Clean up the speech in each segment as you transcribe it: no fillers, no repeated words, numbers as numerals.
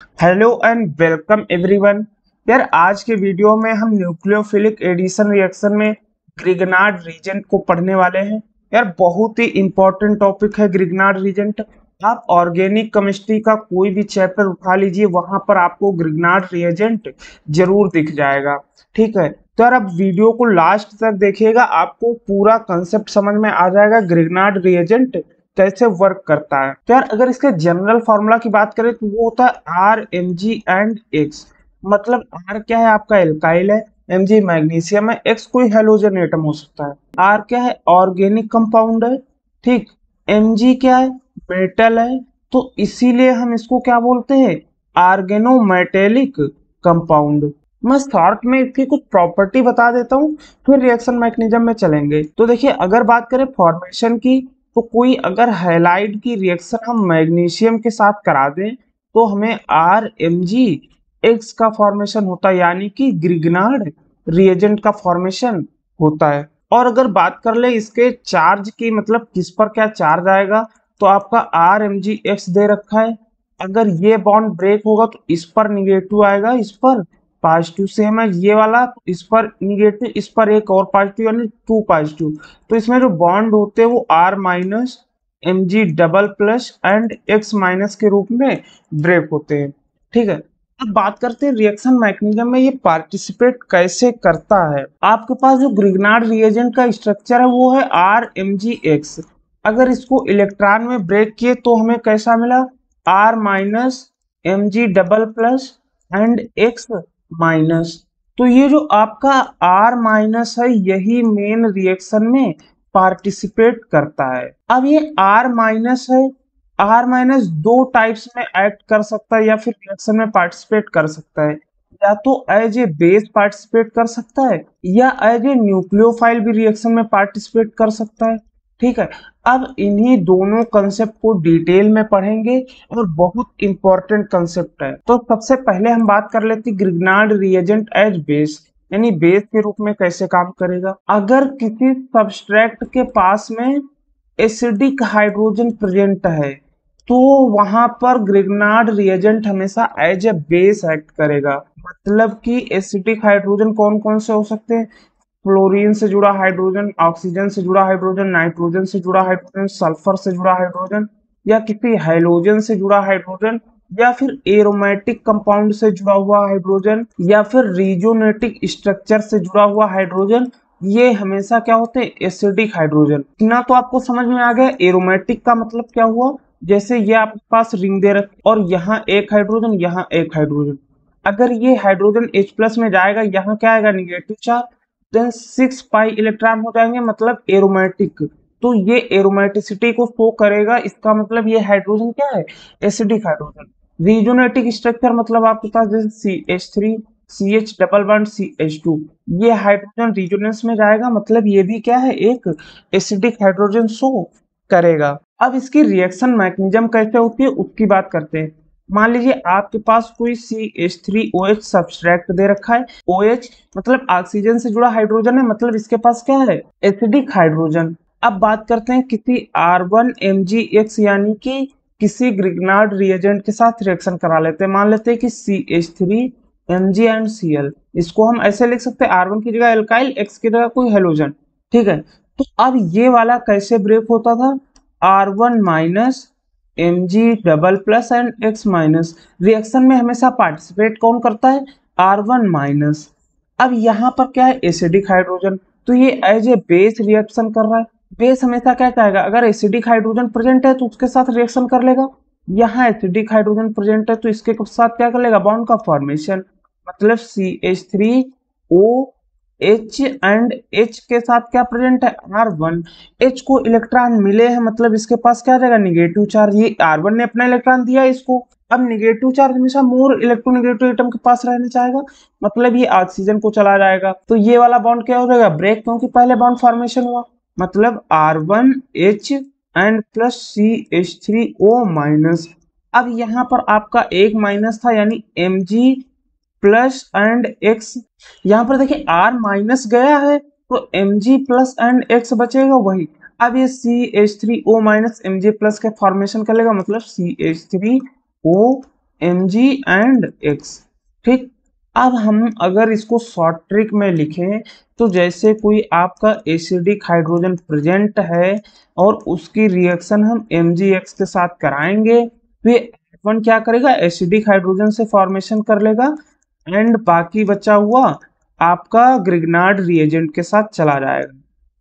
Hello and welcome everyone. यार आज के वीडियो में हम न्यूक्लियोफिलिक एडिशन रिएक्शन में ग्रिग्नार्ड रीजेंट को पढ़ने वाले हैं। यार बहुत ही इंपॉर्टेंट टॉपिक है ग्रिग्नार्ड रीजेंट। आप ऑर्गेनिक केमिस्ट्री का कोई भी चैप्टर उठा लीजिए, वहां पर आपको ग्रिग्नार्ड रिएजेंट जरूर दिख जाएगा। ठीक है, तो यार अब वीडियो को लास्ट तक देखिएगा, आपको पूरा कंसेप्ट समझ में आ जाएगा ग्रिग्नार्ड रिएजेंट कैसे वर्क करता है। तो यार अगर इसके जनरल फार्मूला की बात करें तो वो होता है R M G and X. मतलब आर क्या है, आपका एल्काइल है, एम जी मैग्नीशियम है, एक्स कोई हेलोजन एटम हो सकता है। आर क्या है, ऑर्गेनिक कंपाउंड है। ठीक, एम जी क्या है, मेटल है। तो इसीलिए हम इसको क्या बोलते हैं, आर्गेनोमेटेलिक कंपाउंड। मैं शॉर्ट में इसकी कुछ प्रॉपर्टी बता देता हूँ, फिर रिएक्शन मैकेनिज्म में चलेंगे। तो देखिए अगर बात करें फॉर्मेशन की, तो कोई अगर हैलाइड की रिएक्शन हम मैग्नीशियम के साथ करा दें तो हमें आर एम जी एक्स का फॉर्मेशन होता है, यानी कि ग्रिग्नार्ड रिएजेंट का फॉर्मेशन होता है। और अगर बात कर ले इसके चार्ज की, मतलब किस पर क्या चार्ज आएगा, तो आपका आर एम जी एक्स दे रखा है। अगर ये बॉन्ड ब्रेक होगा तो इस पर निगेटिव आएगा, इस पर पॉजिटिव। सेम है ये वाला, इस पर निगेटिव, इस पर एक और पॉजिटिव, यानी टू पॉजिटिव। तो इसमें जो बॉन्ड होते हैं वो R minus M G double plus and X minus के रूप में ब्रेक होते हैं। ठीक है, अब बात करते हैं रिएक्शन मैकेनिज्म में ये पार्टिसिपेट कैसे करता है। आपके पास जो ग्रिग्नार्ड रिएजेंट का स्ट्रक्चर है वो है आर एम जी एक्स। अगर इसको इलेक्ट्रॉन में ब्रेक किए तो हमें कैसा मिला, R minus M G double plus and X minus. तो ये जो आपका R माइनस है यही मेन रिएक्शन में पार्टिसिपेट करता है। अब ये R माइनस है, R माइनस दो टाइप्स में एक्ट कर सकता है या फिर रिएक्शन में पार्टिसिपेट कर सकता है। या तो एज ए बेस पार्टिसिपेट कर सकता है या एज ए न्यूक्लियोफाइल भी रिएक्शन में पार्टिसिपेट कर सकता है। ठीक है, अब इन्हीं दोनों कंसेप्ट को डिटेल में पढ़ेंगे और बहुत इंपॉर्टेंट कंसेप्ट है। तो सबसे पहले हम बात कर लेते हैं ग्रिग्नार्ड रिएजेंट एज बेस, यानी बेस के रूप में कैसे काम करेगा। अगर किसी सबस्ट्रेट के पास में एसिडिक हाइड्रोजन प्रेजेंट है तो वहां पर ग्रिग्नार्ड रिएजेंट हमेशा एज ए बेस एक्ट करेगा। मतलब कि एसिडिक हाइड्रोजन कौन कौन से हो सकते हैं, फ्लोरीन से जुड़ा हाइड्रोजन, ऑक्सीजन से जुड़ा हाइड्रोजन, नाइट्रोजन से जुड़ा हाइड्रोजन, सल्फर से जुड़ा हाइड्रोजन, या किसी हैलोजन से जुड़ा हाइड्रोजन, या फिर एरोमेटिक कंपाउंड से जुड़ा हुआ हाइड्रोजन, या फिर रिजोनेटिक स्ट्रक्चर से जुड़ा हुआ हाइड्रोजन। ये हमेशा क्या होते हैं, एसिडिक हाइड्रोजन। ना तो आपको समझ में आ गया एरोमेटिक का मतलब क्या हुआ। जैसे ये आपके पास रिंग दे रखी और यहाँ एक हाइड्रोजन, यहाँ एक हाइड्रोजन। अगर ये हाइड्रोजन H प्लस में जाएगा, यहाँ क्या आएगा, negative charge. Then 6 pi electron हो जाएंगे, मतलब एरोमेटिक। तो ये एरोमेटिसिटी को शो करेगा, इसका मतलब ये हाइड्रोजन क्या है, एसिडिक हाइड्रोजन। रिजोनेटिक स्ट्रक्चर मतलब आपके पास जैसे CH3 CH double bond CH2, ये हाइड्रोजन रिजोनेंस में जाएगा, मतलब ये भी क्या है, एक एसिडिक हाइड्रोजन शो करेगा। अब इसकी रिएक्शन मैकेनिज्म कैसे होती है उसकी बात करते हैं। मान लीजिए आपके पास कोई CH3OH सब्सट्रेट दे रखा है। OH मतलब ऑक्सीजन से जुड़ा हाइड्रोजन है, मतलब इसके पास क्या है, एसिडिक हाइड्रोजन। अब बात करते हैं किसी R1MgX, यानी कि किसी ग्रिग्नार्ड रिएजेंट के साथ रिएक्शन करा लेते हैं। मान लेते हैं कि CH3Mg एंड Cl। इसको हम ऐसे लिख सकते हैं, R1 की जगह एल्काइल, X की जगह कोई हेलोजन। ठीक है, तो अब ये वाला कैसे ब्रेक होता था, R1 minus M G double plus and X minus. Reaction में हमेशा पार्टिसिपेट कौन करता है, R1 माइनस। अब यहाँ पर क्या है, एसिडिक हाइड्रोजन, तो ये एज ए बेस रिएक्शन कर रहा है। बेस हमेशा क्या चाहेगा, अगर एसिडिक हाइड्रोजन प्रेजेंट है तो उसके साथ रिएक्शन कर लेगा। यहाँ एसिडिक हाइड्रोजन प्रेजेंट है तो इसके साथ क्या कर लेगा, बॉन्ड का फॉर्मेशन। मतलब CH3O H एंड H के साथ क्या प्रेजेंट है, R1। H को इलेक्ट्रॉन मिले हैं, मतलब इसके पास क्या आ जाएगा, निगेटिव चार्ज। ये R1 ने अपना इलेक्ट्रॉन दिया है इसको। अब निगेटिव चार्ज हमेशा मोर इलेक्ट्रोनेगेटिव एटम के पास रहना चाहेगा, मतलब ये ऑक्सीजन को चला जाएगा। तो ये वाला बॉन्ड क्या हो जाएगा, ब्रेक, क्योंकि पहले बॉन्ड फॉर्मेशन हुआ। मतलब R1H and plus CH3O minus. अब यहाँ पर आपका एक माइनस था, यानी Mg प्लस एंड एक्स। यहाँ पर देखिए R माइनस गया है तो Mg प्लस एंड एक्स बचेगा वही। अब ये CH3O माइनस Mg प्लस के फॉर्मेशन कर लेगा, मतलब CH3O Mg एंड X। ठीक, अब हम अगर इसको शॉर्ट ट्रिक में लिखें तो जैसे कोई आपका एसिडिक हाइड्रोजन प्रेजेंट है और उसकी रिएक्शन हम MgX के साथ कराएंगे तो ये R1 क्या करेगा, एसिडिक हाइड्रोजन से फॉर्मेशन कर लेगा एंड बाकी बचा हुआ आपका ग्रिग्नार्ड रिएजेंट के साथ चला जाएगा।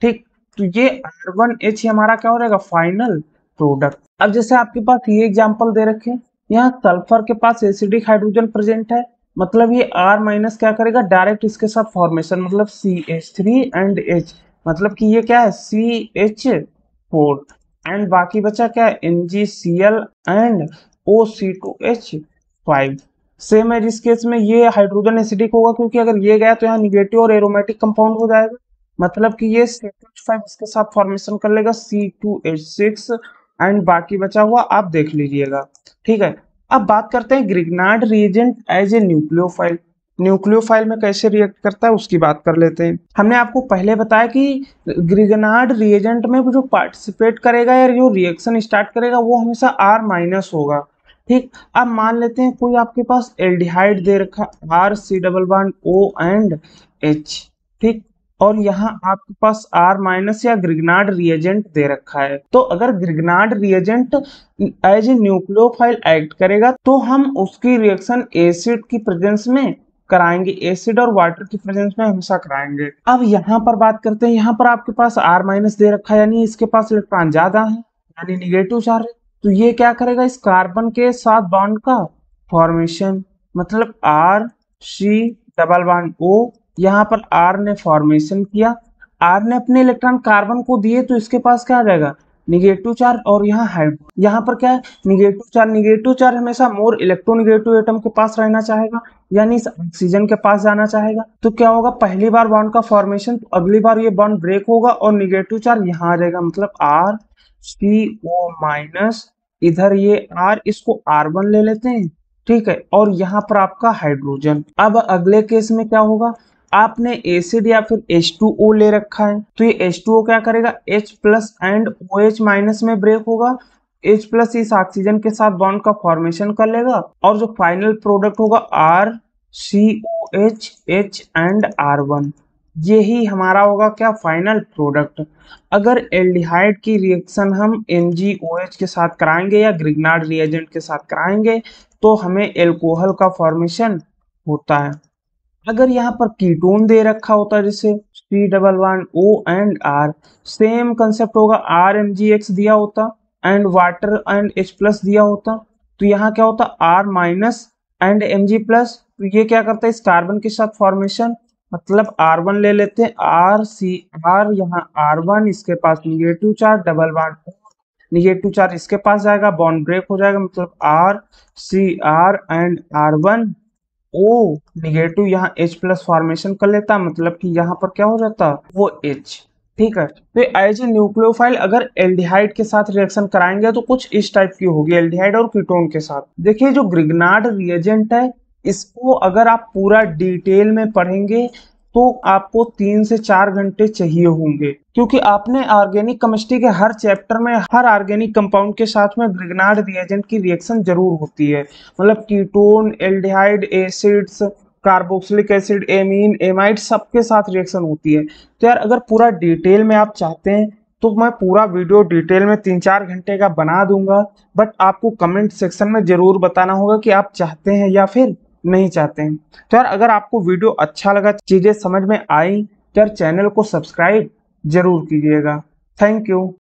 ठीक, तो ये R1H हमारा क्या हो जाएगा, फाइनल प्रोडक्ट। अब जैसे आपके पास ये एग्जांपल दे रखे हैं, यहाँ सल्फर के पास एसिडिक हाइड्रोजन प्रेजेंट है, मतलब ये R माइनस क्या करेगा, डायरेक्ट इसके साथ फॉर्मेशन, मतलब CH3 एंड H, मतलब कि ये क्या है CH4 एंड बाकी बचा क्या है NgCl एंड OC2H5। सेम है जिस केस में ये हाइड्रोजन एसिडिक होगा, क्योंकि अगर ये गया तो यहाँ निगेटिव और एरोमेटिक कंपाउंड हो जाएगा, मतलब कि ये C2H5 इसके साथ फॉर्मेशन कर लेगा C2H6 एंड बाकी बचा हुआ आप देख लीजिएगा। ठीक है, अब बात करते हैं Grignard reagent as a nucleophile. Nucleophile में कैसे रिएक्ट करता है उसकी बात कर लेते हैं। हमने आपको पहले बताया कि ग्रिग्नार्ड रिएजेंट में जो पार्टिसिपेट करेगा या जो रिएक्शन स्टार्ट करेगा वो हमेशा R माइनस होगा। ठीक, अब मान लेते हैं कोई आपके पास एल्डिहाइड दे रखा RC double bond O and H। ठीक, और यहाँ आपके पास R माइनस या ग्रिग्नार्ड रिएजेंट दे रखा है, तो अगर Grignard reagent as a nucleophile act करेगा तो हम उसकी रिएक्शन एसिड की प्रेजेंस में कराएंगे, एसिड और वाटर की प्रेजेंस में हमेशा कराएंगे। अब यहाँ पर बात करते हैं, यहाँ पर आपके पास R माइनस दे रखा है, यानी इसके पास इलेक्ट्रॉन ज्यादा है, यानी निगेटिव चार्ज है, तो ये क्या करेगा, इस कार्बन के साथ बॉन्ड का फॉर्मेशन, मतलब RC डबल बॉन्ड O, यहाँ पर R ने फॉर्मेशन किया, R ने अपने इलेक्ट्रॉन कार्बन को दिए तो इसके पास क्या आ जाएगा, निगेटिव चार्ज, और यहाँ हाइड्रोजन, यहाँ पर क्या है निगेटिव चार्ज। निगेटिव चार्ज हमेशा मोर इलेक्ट्रोनिगेटिव एटम के पास रहना चाहेगा, यानी इस ऑक्सीजन के पास जाना चाहेगा, तो क्या होगा, पहली बार बॉन्ड का फॉर्मेशन, तो अगली बार ये बॉन्ड ब्रेक होगा और निगेटिव चार्ज यहाँ आ जाएगा, मतलब RCO माइनस, इधर ये R, इसको R1 ले लेते हैं। ठीक है, और यहाँ पर आपका हाइड्रोजन। अब अगले केस में क्या होगा, आपने एसिड या फिर H2O ले रखा है, तो ये H2O क्या करेगा, H plus and OH minus में ब्रेक होगा, H प्लस इस ऑक्सीजन के साथ बॉन्ड का फॉर्मेशन कर लेगा और जो फाइनल प्रोडक्ट होगा RCOH H एंड R1, यही हमारा होगा क्या, फाइनल प्रोडक्ट। अगर एल्डिहाइड की रिएक्शन हम NgOH के साथ कराएंगे या ग्रिग्नार्ड रिएजेंट के साथ कराएंगे तो हमें एल्कोहल का फॉर्मेशन होता है। अगर यहाँ पर कीटोन दे रखा होता जैसे C double bond O and R, same concept होगा, RMgX दिया होता and water and H plus दिया होता, तो यहाँ क्या होता R minus and Mg plus, तो ये क्या करता है इस कार्बन के साथ फॉर्मेशन, मतलब R1 ले लेते हैं, RCR, यहाँ R1, इसके पास negative charge, double bond negative charge इसके पास जाएगा, बॉन्ड ब्रेक हो जाएगा, मतलब RCR and R1 O negative, यहाँ H प्लस फॉर्मेशन कर लेता, मतलब कि यहाँ पर क्या हो जाता वो H। ठीक है, तो एज ए न्यूक्लियोफाइल अगर एल्डिहाइड के साथ रिएक्शन कराएंगे तो कुछ इस टाइप की होगी, एल्डिहाइड और कीटोन के साथ। देखिए जो ग्रिग्नार्ड रिएजेंट है इसको अगर आप पूरा डिटेल में पढ़ेंगे तो आपको 3 से 4 घंटे चाहिए होंगे, क्योंकि आपने ऑर्गेनिक केमिस्ट्री के हर चैप्टर में हर ऑर्गेनिक कंपाउंड के साथ में ग्रिग्नार्ड रिएजेंट की रिएक्शन जरूर होती है, मतलब ketone, aldehyde, acids, carboxylic acid, amine, amide, सबके साथ रिएक्शन होती है। तो यार अगर पूरा डिटेल में आप चाहते हैं तो मैं पूरा वीडियो डिटेल में 3-4 घंटे का बना दूंगा, बट आपको कमेंट सेक्शन में जरूर बताना होगा कि आप चाहते हैं या फिर नहीं चाहते हैं। तो यार अगर आपको वीडियो अच्छा लगा, चीजें समझ में आई, तो यार चैनल को सब्सक्राइब जरूर कीजिएगा। Thank you.